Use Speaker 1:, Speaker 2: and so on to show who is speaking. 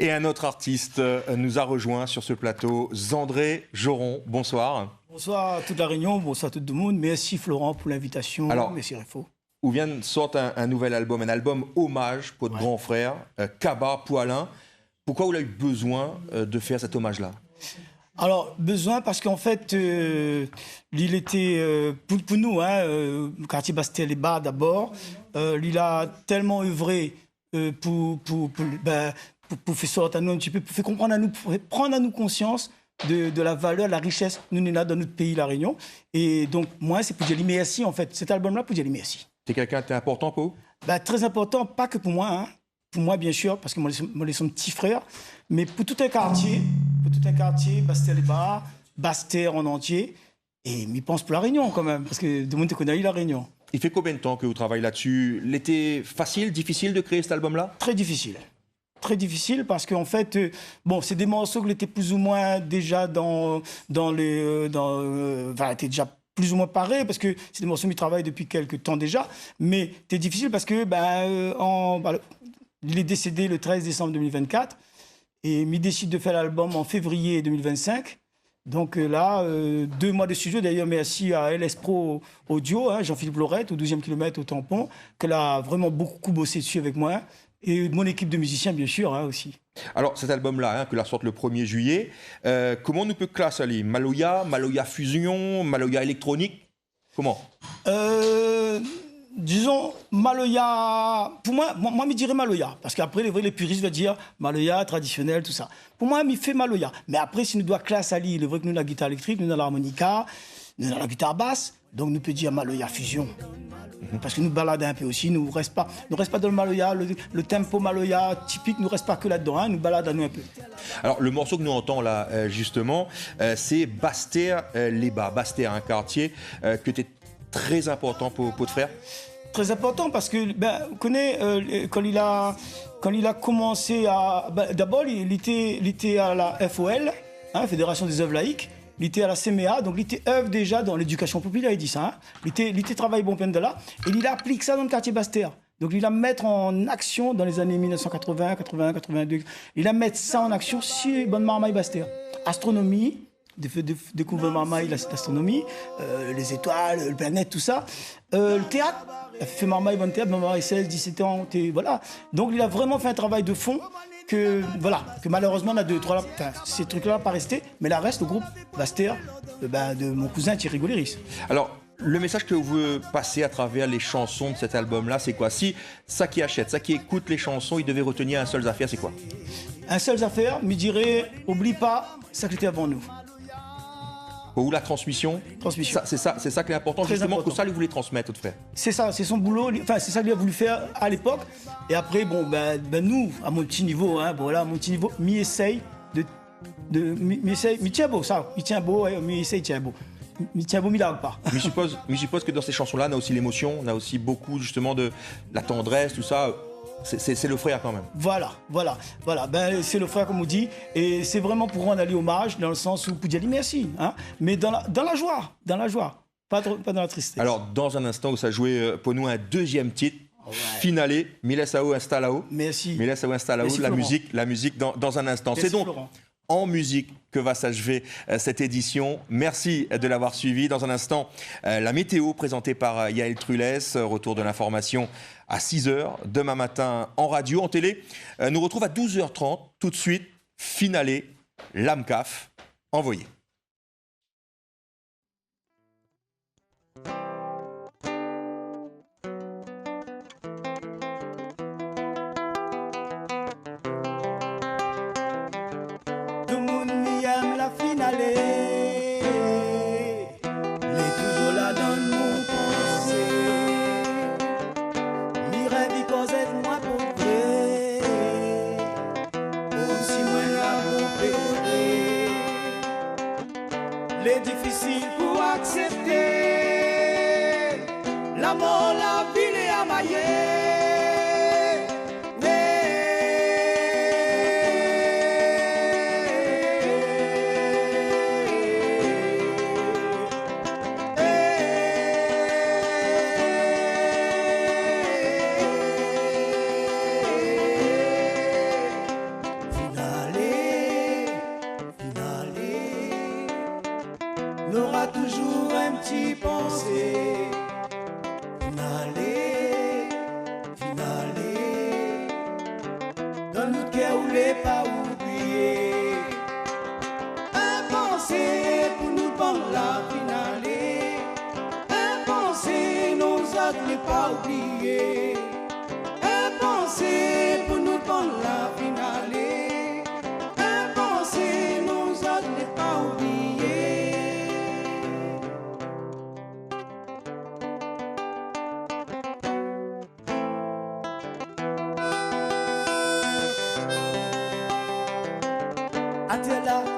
Speaker 1: Et un autre artiste nous a rejoint sur ce plateau, Zandré Joron. Bonsoir.
Speaker 2: Bonsoir à toute la Réunion, bonsoir à tout le monde. Merci Florent pour l'invitation.
Speaker 1: Alors,
Speaker 2: merci Réfo.
Speaker 1: Où vient de sortir un nouvel album, un album hommage pour votre grand frère, Kaba Poilin. Pourquoi vous avez eu besoin de faire cet hommage-là?
Speaker 2: Alors, besoin parce qu'en fait, il était, pour nous, quartier Bastère-les-Bas d'abord, il a tellement œuvré pour faire sortir à nous un petit peu, pour faire comprendre à nous, pour prendre à nous conscience de la valeur, la richesse, nous là dans notre pays, la Réunion. Et donc, moi, c'est pour dire merci, en fait. Cet album-là, pour dire merci.
Speaker 1: C'est quelqu'un qui est important pour vous?
Speaker 2: Très important, pas que pour moi, hein. Pour moi, bien sûr, parce que moi, je suis son petit frère, mais pour tout un quartier, Bastère-les-Bas, Bastère en entier, et m'y pense pour la Réunion quand même, parce que tout le monde connaît la Réunion.
Speaker 1: Il fait combien de temps que vous travaillez là-dessus? L'été facile, difficile de créer cet album-là?
Speaker 2: Très difficile. Très difficile parce qu'en fait, c'est des morceaux qui étaient plus ou moins déjà étaient déjà plus ou moins parés parce que c'est des morceaux qui travaillent depuis quelques temps déjà, mais c'est difficile parce que il est décédé le 13 décembre 2024 et il décide de faire l'album en février 2025. Donc là, 2 mois de studio. D'ailleurs, merci à LS Pro Audio, Jean-Philippe Lorette, au 12e kilomètre au Tampon, qu'elle a vraiment beaucoup bossé dessus avec moi. Et mon équipe de musiciens, bien sûr, aussi.
Speaker 1: Alors, cet album-là, que la sorte le 1er juillet, comment on peut classer Maloya, Maloya Fusion, Maloya électronique? Comment?
Speaker 2: Disons, Maloya, pour moi, je dirais Maloya, parce qu'après, les puristes vont dire Maloya, traditionnel, tout ça. Pour moi, il fait Maloya. Mais après, si nous doit classer Ali, il est vrai que nous, la guitare électrique, nous, l'harmonica, nous, la guitare basse, donc nous peut dire Maloya Fusion. Parce que nous baladons un peu aussi, nous ne reste pas dans le Maloya, le tempo Maloya typique, nous reste pas que là-dedans, nous baladons un peu.
Speaker 1: Alors, le morceau que nous entendons là, justement, c'est Bastère-les-Bas. Bastère, un quartier que tu es très important pour te faire.
Speaker 2: Très important parce que, vous connaissez, quand il a commencé à... d'abord, il était à la FOL, Fédération des œuvres laïques. Il était à la CMEA, donc il était œuvre déjà dans l'éducation populaire, il dit ça. Il était travail bon plein de là, et il applique ça dans le quartier Bastère. Donc il a mettre en action dans les années 1980, 81, 82. Il a mettre ça en action sur Bonne Marmaille Bastère. Astronomie, découvrir Marmaille, l'astronomie, les étoiles, le planète, tout ça. Le théâtre, il a fait Marmaille, Bonne Théâtre, Marmaille 16, 17 ans, voilà. Donc il a vraiment fait un travail de fond que malheureusement on a 2, 3 ces trucs-là pas restés, mais là reste le groupe Bastère de mon cousin Thierry Gauléris.
Speaker 1: Alors, le message que vous voulez passer à travers les chansons de cet album-là, c'est quoi? Si ça qui achète, ça qui écoute les chansons, il devait retenir un seul affaire, c'est quoi?
Speaker 2: Un seul affaire, me dirait, oublie pas ça qui était avant nous.
Speaker 1: Ou la transmission. C'est ça qui est important, très justement, important. Que ça lui voulait transmettre, votre frère. C'est
Speaker 2: ça, c'est son boulot, c'est ça qu'il a voulu faire à l'époque. Et après, nous, à mon petit niveau, m'y essaye m'y tient beau, ça, m'y tient beau, m'y essaye, tient beau. m'y largue pas.
Speaker 1: Mais je suppose que dans ces chansons-là, on a aussi l'émotion, on a aussi beaucoup, justement, de la tendresse, tout ça. C'est le frère quand même.
Speaker 2: Voilà. C'est le frère comme on dit, et c'est vraiment pour rendre hommage dans le sens où pour dire merci, mais dans la joie, pas dans la tristesse.
Speaker 1: Alors dans un instant où ça jouait pour nous un 2e titre, Finale, Milesao Instalao.
Speaker 2: Merci.
Speaker 1: Milesao Instalao, la musique dans un instant.
Speaker 2: Merci,
Speaker 1: c'est donc
Speaker 2: Florent.
Speaker 1: En musique que va s'achever cette édition. Merci de l'avoir suivi. Dans un instant, la météo présentée par Yael Trulès. Retour de l'information à 6h. Demain matin en radio, en télé. Nous retrouve à 12h30. Tout de suite, Finale, l'AMCAF. Envoyé.
Speaker 3: Les difficiles pour accepter la mort, la ville et amaillée. n'aura toujours un petit pensée. Finalé, finalé, dans notre cœur où les pas oubliés. Un pensée pour nous prendre la finalé. Un pensée, nos autres n'est pas oublié. Un pensée pour nous prendre la finalé. Un pensée, nos autres n'est pas oublié. Atela